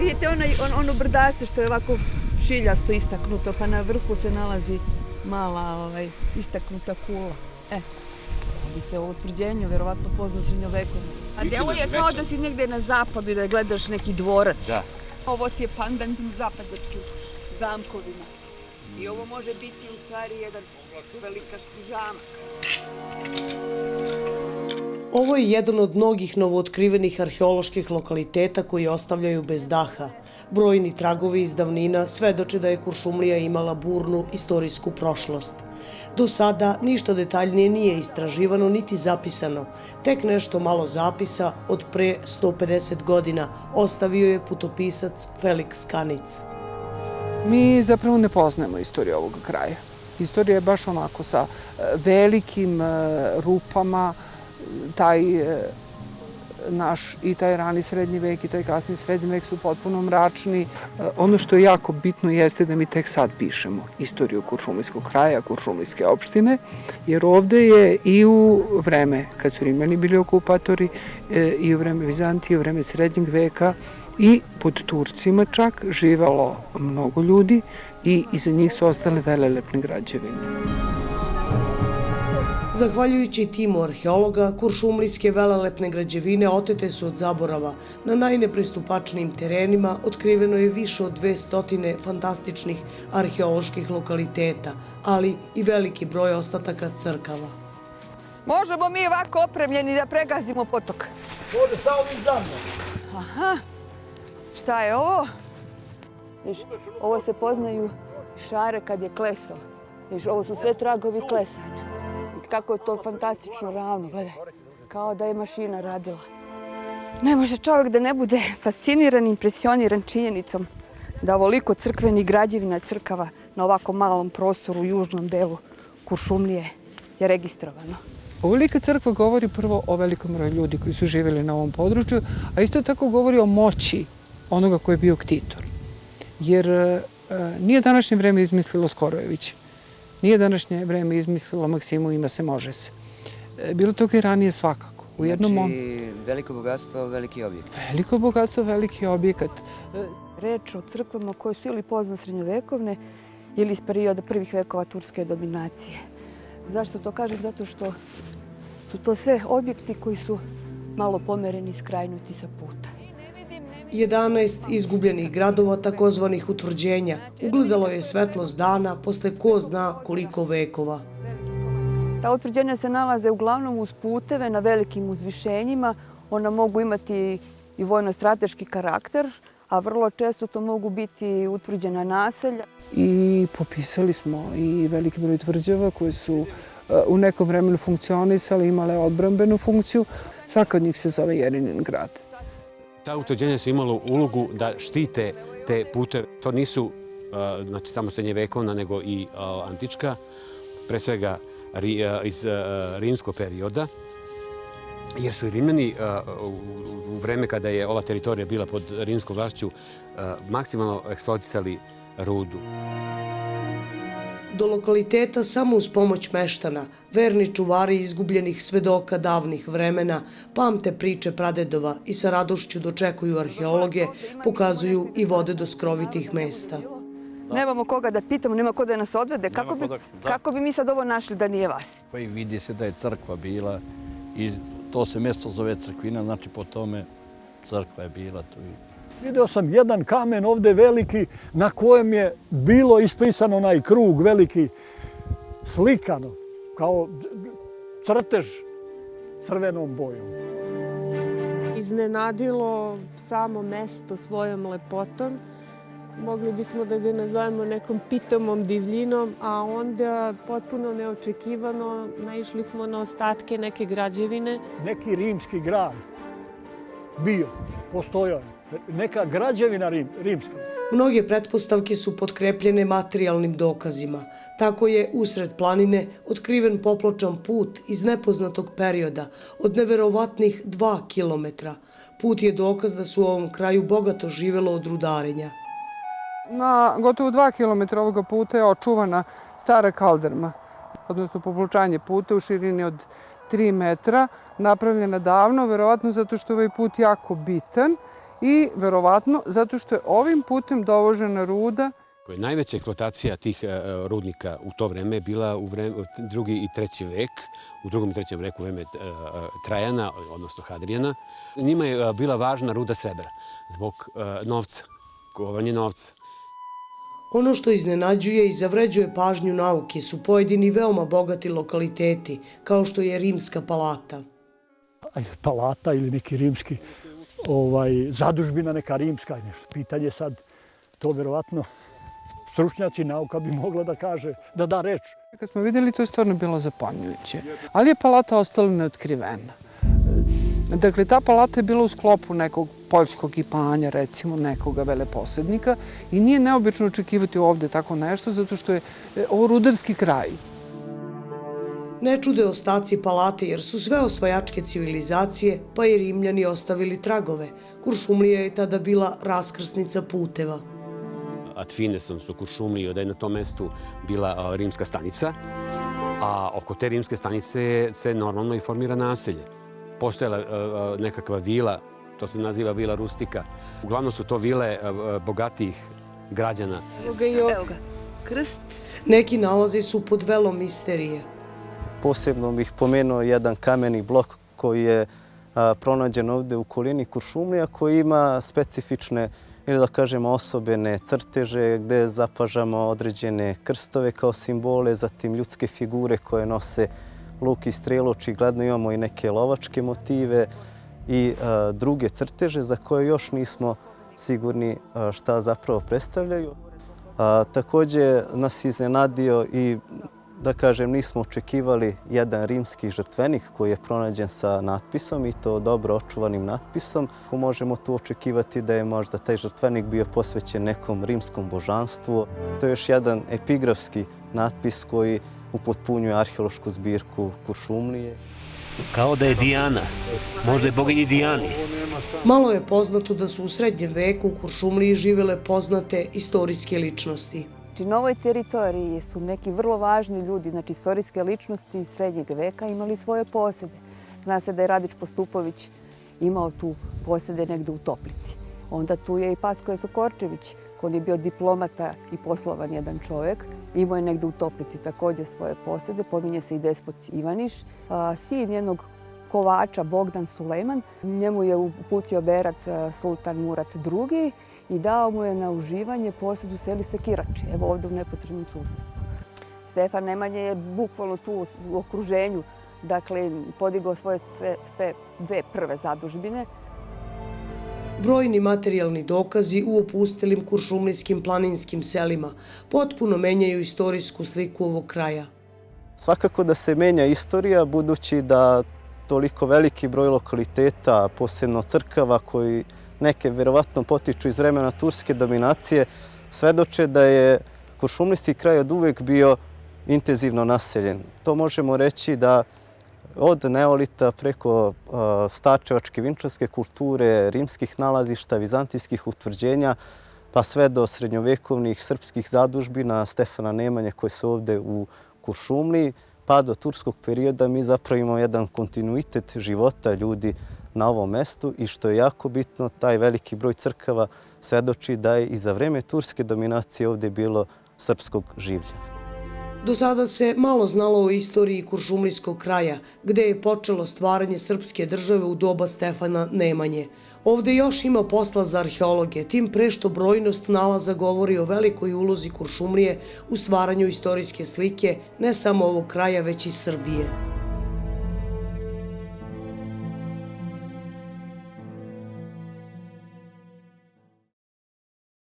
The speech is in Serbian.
vidite ono brdašce što je ovako šiljasto istaknuto, pa na vrhu se nalazi mala istaknuta kula. Radi se o utvrđenju, verovatno pozno srednjovekovno. A deluje kao da si negde na zapadu i da gledaš neki dvorac. Da. Ovo ti je pandan zapadačkim zamkovima. I ovo može biti u stvari jedan velikaški zamak. Ovo je jedan od mnogih novootkrivenih arheoloških lokaliteta koji ostavljaju bez daha. Brojni tragovi iz davnina svedoče da je Kuršumlija imala burnu istorijsku prošlost. Do sada ništa detaljnije nije istraživano niti zapisano. Tek nešto malo zapisa od pre 150 godina ostavio je putopisac Feliks Kanic. Mi zapravo ne poznajemo istoriju ovog kraja. Istorija je baš onako sa velikim rupama, taj naš i taj rani srednji vek i taj kasni srednji vek su potpuno mračni. Ono što je jako bitno jeste da mi tek sad pišemo istoriju Kuršumlijskog kraja, Kuršumlijske opštine, jer ovde je i u vreme kad su Rimljani bili okupatori, i u vreme Vizantije, i u vreme srednjeg veka i pod Turcima čak živelo mnogo ljudi i iza njih su ostale velelepne građevine. Zahvaljujući timu arheologa, kuršumlijske velelepne građevine otete su od zaborava. Na najnepristupačnijim terenima otkriveno je više od 200 fantastičnih arheoloških lokaliteta, ali i veliki broj ostataka crkava. Možemo mi ovako opremljeni da pregazimo potok. Ovdje sa ovim zamkom. Aha, šta je ovo? Ovo se poznaju šare kad je klesao. Ovo su sve tragovi klesanja. Kako je to fantastično ravno, gledaj. Kao da je mašina radila. Ne može čovjek da ne bude fasciniran, impresioniran činjenicom da ovoliko crkvenih građevina crkava na ovako malom prostoru u južnom delu Kuršumlije je registrovano. Ovolika crkva govori prvo o velikom broju ljudi koji su živjeli na ovom području, a isto tako govori o moći onoga koji je bio ktitor. Jer nije današnje vreme izmislilo Skorojević. Nije današnje vreme izmislilo Maksimu, ima se, može se. Bilo toga i ranije svakako. Znači, veliko bogatstvo, veliki objekat. Veliko bogatstvo, veliki objekat. Reč o crkvama koje su ili pozno srednjovekovne ili iz perioda prvih vekova turske dominacije. Zašto to kažem? Zato što su to sve objekti koji su malo pomereni, skrajnuti sa puta. 11 izgubljenih gradova, takozvanih utvrđenja, ugledalo je svetlost dana posle ko zna koliko vekova. Ta utvrđenja se nalaze uglavnom uz puteve na velikim uzvišenjima. Ona mogu imati i vojno-strateški karakter, a vrlo često to mogu biti utvrđena naselja. I popisali smo i veliki broj tvrđava koje su u nekom vremenu funkcionisale, imale odbrambenu funkciju. Svaka od njih se zove Jerinin grad. Ta utvrđenja su imala ulogu da štite te puteve. To nisu samo srednjevekovna, nego i antička, pre svega iz rimskog perioda, jer su i Rimljani u vreme kada je ova teritorija bila pod rimskom vlašću maksimalno eksploatisali rudu. Do lokaliteta samo uz pomoć meštana, verni čuvari izgubljenih svedoka davnih vremena, pamte priče pradedova i sa radošću dočekuju arheologe, pokazuju i vode do skrovitih mesta. Nemamo koga da pitamo, nema ko da nas odvede. Kako bi mi sad ovo našli da nije vas? Pa i vidi se da je crkva bila i to se mjesto zove Crkvina, znači po tome crkva je bila tu. Vidio sam jedan kamen ovdje veliki na kojem je bilo ispisano onaj krug veliki slikano kao crtež crvenom bojom. Iznenadilo samo mesto svojom lepotom. Mogli bismo da ga nazovemo nekom pitomom divljinom, a onda potpuno neočekivano naišli smo na ostatke neke građevine. Neki rimski grad bio, postojao je. Neka građevina rimska. Mnoge pretpostavke su potkrepljene materijalnim dokazima. Tako je usred planine otkriven popločan put iz nepoznatog perioda od neverovatnih 2 kilometra. Put je dokaz da su u ovom kraju bogato živelo od rudarenja. Na gotovo 2 kilometra ovoga puta je očuvana stara kalderma, odnosno popločanje puta u širini od 3 metra, napravljena davno, verovatno zato što je ovaj put jako bitan i verovatno zato što je ovim putem dovožena ruda. Najveća eksploatacija tih rudnika u to vreme je bila u drugi i treći vek, u drugom i trećem veku u vreme Trajana, odnosno Hadrijana. Njima je bila važna ruda srebra zbog novca, kovanje novca. Ono što iznenađuje i zavređuje pažnju nauke su pojedini veoma bogati lokaliteti, kao što je Rimska palata. Palata ili neki rimski zadužbina, neka rimska, nešto. Pitanje sad, to verovatno stručnjaci nauka bi mogla da kaže, da da reč. Kad smo vidjeli, to je stvarno bilo zapanjujuće. Ali je palata ostala neotkrivena. Dakle, ta palata je bila u sklopu nekog poljskog imanja, recimo nekoga veleposednika, i nije neobično očekivati ovde tako nešto, zato što je ovo rudarski kraj. Ne čude ostaci palate jer su sve osvajačke civilizacije, pa i Rimljani ostavili tragove. Kuršumlija je tada bila raskrsnica puteva. Ad Fines, odnosno Kuršumlija, da je na tom mestu bila rimska stanica, a oko te rimske stanice se normalno i formira naselje. Postojala nekakva vila, to se naziva vila rustika. Uglavnom su to vile bogatijih građana. Evo ga, krst. Neki nalazi su pod velom misterije. Posebno bih pomenuo jedan kameni blok koji je pronađen ovde u okolini Kuršumlija, koji ima specifične, ili da kažemo, osobene crteže gde zapažamo određene krstove kao simbole, zatim ljudske figure koje nose luk i strelu. Očigledno imamo i neke lovačke motive i druge crteže za koje još nismo sigurni šta zapravo predstavljaju. Takođe nas iznenadio i, da kažem, nismo očekivali jedan rimski žrtvenik koji je pronađen sa natpisom, i to dobro očuvanim natpisom. Možemo tu očekivati da je možda taj žrtvenik bio posvećen nekom rimskom božanstvu. To je još jedan epigrafski natpis koji upotpunjuje arheološku zbirku Kuršumlije. Kao da je Dijana, možda je boginji Dijani. Malo je poznato da su u srednjem veku u Kuršumliji živele poznate istorijske ličnosti. Znači, na ovoj teritoriji su neki vrlo važni ljudi, znači istorijske ličnosti iz srednjeg veka imali svoje posede. Zna se da je Radić Postupović imao tu posede negde u Toplici. Onda tu je i Paskoje Sokorčević, koji je bio diplomata i poslovan jedan čovjek. Imao je negde u Toplici također svoje posede, pominje se i despot Ivaniš. Sin jednog kovača, Bogdan Sulejman, njemu je uputio berac sultan Murat II. I dao mu je na uživanje posjed u seli Sekirači, evo ovdje u neposrednom susjedstvu. Stefan Nemanja je bukvalno tu u okruženju, dakle, podigao svoje sve dve prve zadužbine. Brojni materijalni dokazi u opustelim kuršumlijskim planinskim selima potpuno menjaju istorijsku sliku ovog kraja. Svakako da se menja istorija, budući da toliko veliki broj lokaliteta, posebno crkava koji neke verovatno potiču iz vremena turske dominacije, svedoče da je kuršumlijski kraj od uvek bio intenzivno naseljen. To možemo reći da od neolita preko starčevačke vinčarske kulture, rimskih nalazišta, vizantijskih utvrđenja, pa sve do srednjovekovnih srpskih zadužbina Stefana Nemanje koje su ovde u Kuršumliji, pa do turskog perioda mi zapravo imamo jedan kontinuitet života ljudi na ovom mestu, i što je jako bitno, taj veliki broj crkava svedoči da je i za vreme turske dominacije ovde bilo srpskog življa. Do sada se malo znalo o istoriji kuršumlijskog kraja, gde je počelo stvaranje srpske države u doba Stefana Nemanje. Ovde još ima posla za arheologe, tim pre što brojnost nalaza govori o velikoj ulozi Kuršumlije u stvaranju istorijske slike ne samo ovog kraja, već i Srbije.